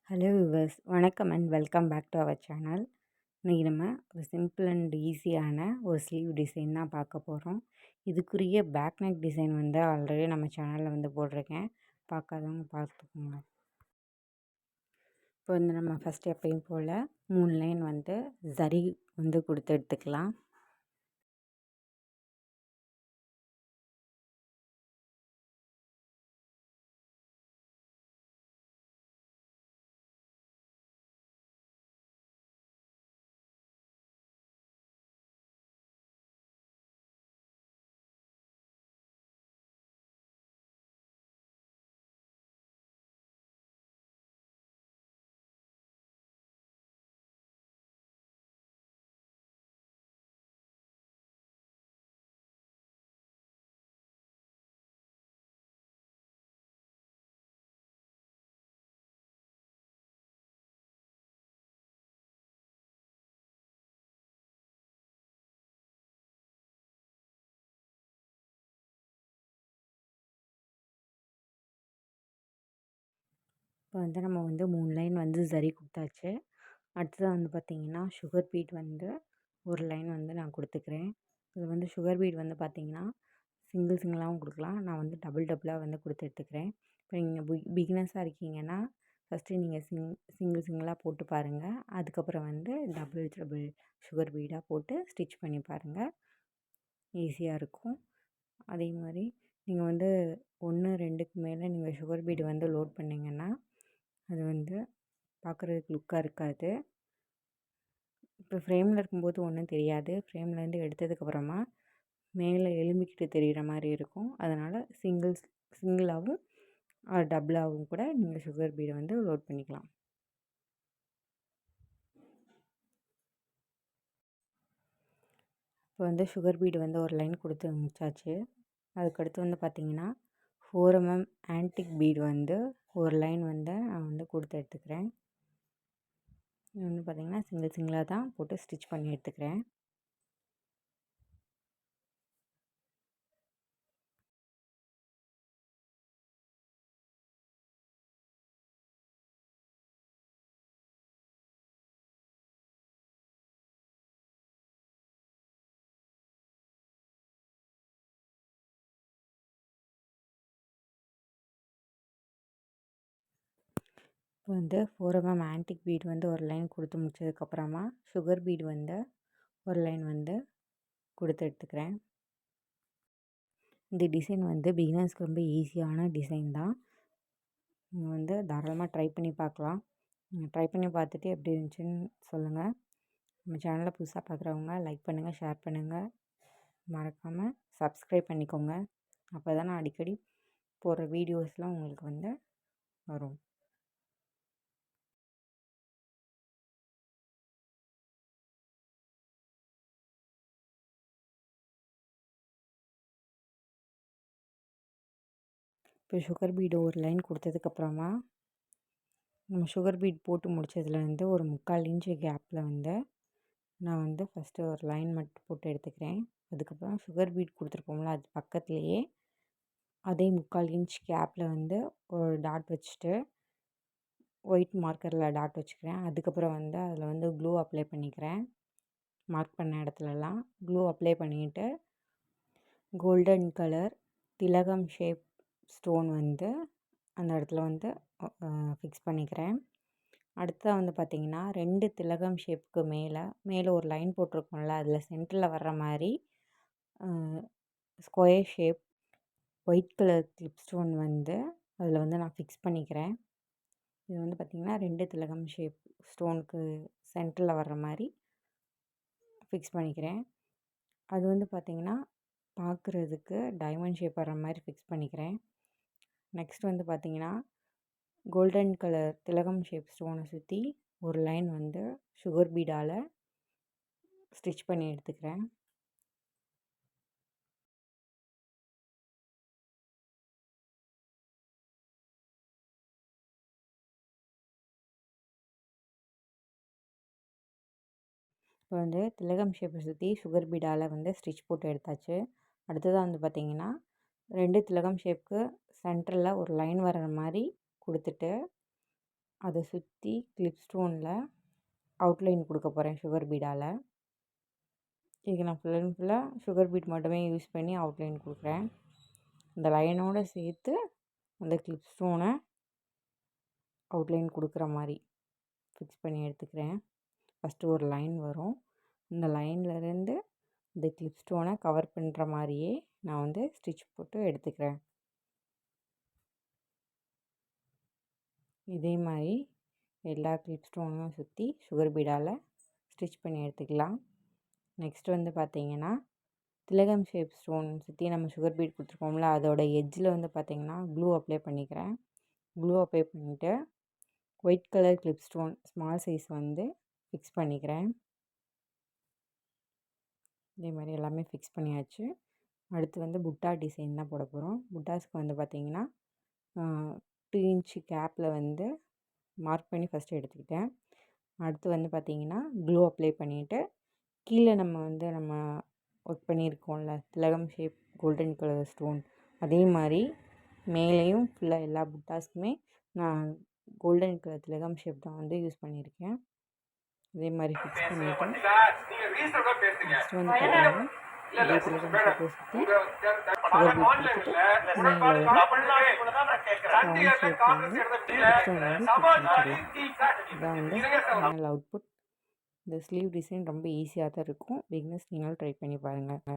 Hello viewers, வணக்கம் and welcome back to our channel. இன்றைக்கி நம்ம ஒரு சிம்பிள் அண்ட் ஈஸியான ஒரு ஸ்லீவ் டிசைன் தான் பார்க்க போகிறோம். இதுக்குரிய பேக் நெக் டிசைன் ஆல்ரெடி நம்ம சேனலில் போட்டிருக்கேன். பார்க்காதவங்க பார்த்துக்கோங்க. இப்போ நம்ம ஃபஸ்ட்டு எப்பயும் போல் 3 லைன் சரி கொடுத்து எடுத்துக்கலாம். இப்போ நம்ம 3 லைன் சரி கொடுத்தாச்சு. அடுத்ததாக பார்த்திங்கன்னா சுகர் பீட் ஒரு லைன் நான் கொடுத்துக்கிறேன். இது சுகர் பீட் பார்த்திங்கன்னா சிங்கிளாகவும் கொடுக்கலாம். நான் டபுளாக கொடுத்து எடுத்துக்கிறேன். இப்போ நீங்கள் பிகினர்ஸாக இருக்கீங்கன்னா ஃபஸ்ட்டு நீங்கள் சிங்கிளாக போட்டு பாருங்கள். அதுக்கப்புறம் டபுள் சுகர் பீடாக போட்டு ஸ்டிச் பண்ணி பாருங்கள். ஈஸியாக இருக்கும். அதே மாதிரி நீங்கள் 1, 2க்கு மேலே நீங்கள் சுகர் பீடு லோட் பண்ணிங்கன்னா அது பார்க்குறதுக்கு லுக்காக இருக்காது. இப்போ ஃப்ரேமில் இருக்கும்போது ஒன்றும் தெரியாது. ஃப்ரேம்லேருந்து எடுத்ததுக்கப்புறமா மேலே எலும்பிக்கிட்டு தெரிகிற மாதிரி இருக்கும். அதனால் சிங்கிளாகவும் டபுளாகவும் கூட நீங்கள் சுகர் பீடை லோட் பண்ணிக்கலாம். இப்போ சுகர் பீடு ஒரு லைன் கொடுத்து முடிச்சாச்சு. அதுக்கடுத்து பார்த்திங்கன்னா 4 mm ஆன்டிக் பீடு ஒரு லைன் நான் கொடுத்து எடுத்துக்கிறேன். இது பார்த்திங்கன்னா சிங்கிளாக தான் போட்டு ஸ்டிச் பண்ணி எடுத்துக்கிறேன். இப்போ 4 mm ஆன்டிக் பீட் ஒரு லைன் கொடுத்து முடிச்சதுக்கப்புறமா சுகர் பீடு ஒரு லைன் கொடுத்து எடுத்துக்கிறேன். இந்த டிசைன் பிகினர்ஸ்க்கு ரொம்ப ஈஸியான டிசைன் தான். நீங்கள் தாராளமாக ட்ரை பண்ணி பார்க்கலாம். ட்ரை பண்ணி பார்த்துட்டு எப்படி இருந்துச்சுன்னு சொல்லுங்கள். நம்ம சேனலில் புதுசாக பார்க்குறவங்க லைக் பண்ணுங்கள், ஷேர் பண்ணுங்கள், மறக்காமல் சப்ஸ்கிரைப் பண்ணிக்கோங்க. அப்போ தான் நான் அடிக்கடி போடுற வீடியோஸ்லாம் உங்களுக்கு வரும். இப்போ சுகர் பீடு ஒரு லைன் கொடுத்ததுக்கப்புறமா நம்ம சுகர் பீட் போட்டு முடித்ததுலேருந்து ஒரு 3/4 இன்ச்சு கேப்பில் நான் ஃபஸ்ட்டு ஒரு லைன் மட்டும் போட்டு எடுத்துக்கிறேன். அதுக்கப்புறம் சுகர் பீட் கொடுத்துருப்போம்ல அது பக்கத்துலேயே அதே 3/4 இன்ச் கேப்பில் ஒரு டாட் வச்சுட்டு ஒயிட் மார்க்கரில் டாட் வச்சுக்கிறேன். அதுக்கப்புறம் அதில் க்ளூ அப்ளை பண்ணிக்கிறேன். மார்க் பண்ண இடத்துலலாம் க்ளூ அப்ளை பண்ணிவிட்டு கோல்டன் கலர் திலகம் ஷேப் ஸ்டோன் அந்த இடத்துல ஃபிக்ஸ் பண்ணிக்கிறேன். அடுத்தது பார்த்திங்கன்னா 2 திலகம் ஷேப்புக்கு மேலே ஒரு லைன் போட்டிருக்கோம்ல அதில் சென்டரில் வர்ற மாதிரி square shape white colour clip stone அதில் நான் ஃபிக்ஸ் பண்ணிக்கிறேன். இது பார்த்திங்கன்னா 2 திலகம் ஷேப் ஸ்டோனுக்கு சென்டரில் வர்ற மாதிரி ஃபிக்ஸ் பண்ணிக்கிறேன். அது பார்த்திங்கன்னா பார்க்குறதுக்கு டைமண்ட் ஷேப் வர்ற மாதிரி ஃபிக்ஸ் பண்ணிக்கிறேன். நெக்ஸ்ட் பார்த்திங்கன்னா கோல்டன் கலர் திலகம் ஷேப் ஸ்டோனை சுற்றி ஒரு லைன் சுகர் பீடால் ஸ்டிச் பண்ணி எடுத்துக்கிறேன். இப்போ திலகம் ஷேப்பை சுற்றி சுகர் பீடால் ஸ்டிச் போட்டு எடுத்தாச்சு. அடுத்ததாக பார்த்திங்கன்னா 2 திலகம் ஷேப்புக்கு சென்டரில் ஒரு லைன் வர்ற மாதிரி கொடுத்துட்டு அதை சுற்றி கிளிப் ஸ்டோனில் அவுட்லைன் கொடுக்க போகிறேன் சுகர் பீடால். இதுக்கு நான் ஃபுல் அண்ட் ஃபுல்லாக சுகர் பீட் மட்டுமே யூஸ் பண்ணி அவுட்லைன் கொடுக்குறேன். இந்த லைனோடு சேர்த்து அந்த கிளிப் ஸ்டோனை அவுட்லைன் கொடுக்குற மாதிரி ஃபிக்ஸ் பண்ணி எடுத்துக்கிறேன். ஃபஸ்ட்டு ஒரு லைன் வரும். இந்த லைன்லேருந்து இந்த கிளிப் ஸ்டோனை கவர் பண்ணுற மாதிரியே நான் வந்து ஸ்டிச் போட்டு எடுத்துக்கிறேன். இதே மாதிரி எல்லா கிளிப் ஸ்டோனையும் சுற்றி சுகர் பீடால் ஸ்டிச் பண்ணி எடுத்துக்கலாம். நெக்ஸ்ட் வந்து பார்த்திங்கன்னா திலகம் ஷேப் ஸ்டோன் சுற்றி நம்ம சுகர் பீட் கொடுத்துருக்கோம்ல, அதோட எட்ஜில் வந்து பார்த்திங்கன்னா க்ளூ அப்ளை பண்ணிக்கிறேன். க்ளூ அப்ளை பண்ணிவிட்டு white colour clip stone small size வந்து ஃபிக்ஸ் பண்ணிக்கிறேன். இதே மாதிரி எல்லாமே ஃபிக்ஸ் பண்ணியாச்சு. அடுத்து வந்து புட்டா டிசைன் தான் போட போகிறோம். புட்டாஸ்க்கு வந்து பார்த்திங்கன்னா 2 இன்ச்சு கேப்பில் வந்து மார்க் பண்ணி ஃபஸ்ட்டு எடுத்துக்கிட்டேன். அடுத்து வந்து பார்த்திங்கன்னா க்ளூ அப்ளை பண்ணிவிட்டு கீழே நம்ம ஒர்க் பண்ணியிருக்கோம்ல திலகம் ஷேப் கோல்டன் கலர் ஸ்டோன், அதே மாதிரி மேலேயும் ஃபுல்லாக எல்லா புட்டாஸ்க்குமே நான் கோல்டன் கலர் திலகம் ஷேப் தான் வந்து யூஸ் பண்ணியிருக்கேன். இதே மாதிரி ஃபிக்ஸ் பண்ணிவிட்டு நெக்ஸ்ட் வந்து பார்த்திங்கன்னா இதே திலகம் ஷேப்பை சுற்றி சுகர் பீட் கொடுத்துட்டு மேலே ரவுண்ட் ஷேப் வந்து ஸ்டோன் வந்து வச்சிடலாம். இதான் வந்து ஃபைனல் அவுட்புட். இந்த ஸ்லீவ் டிசைன் ரொம்ப ஈஸியாக தான் இருக்கும். பிகினர்ஸ் நீங்களும் ட்ரை பண்ணி பாருங்கள்.